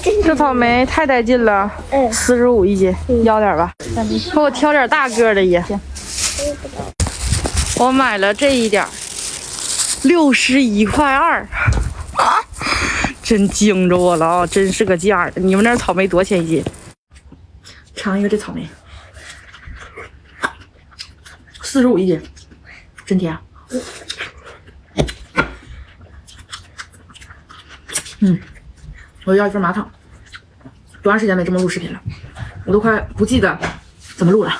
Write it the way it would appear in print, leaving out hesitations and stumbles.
这草莓太带劲了，45一斤，要点吧。给我挑点大个的也。我买了这一点，61.2块，真惊着我了啊！真是个价。你们那儿草莓多少钱一斤？尝一个这草莓，45一斤，真甜。我要一份麻糖。多长时间没这么录视频了？我都快不记得怎么录了。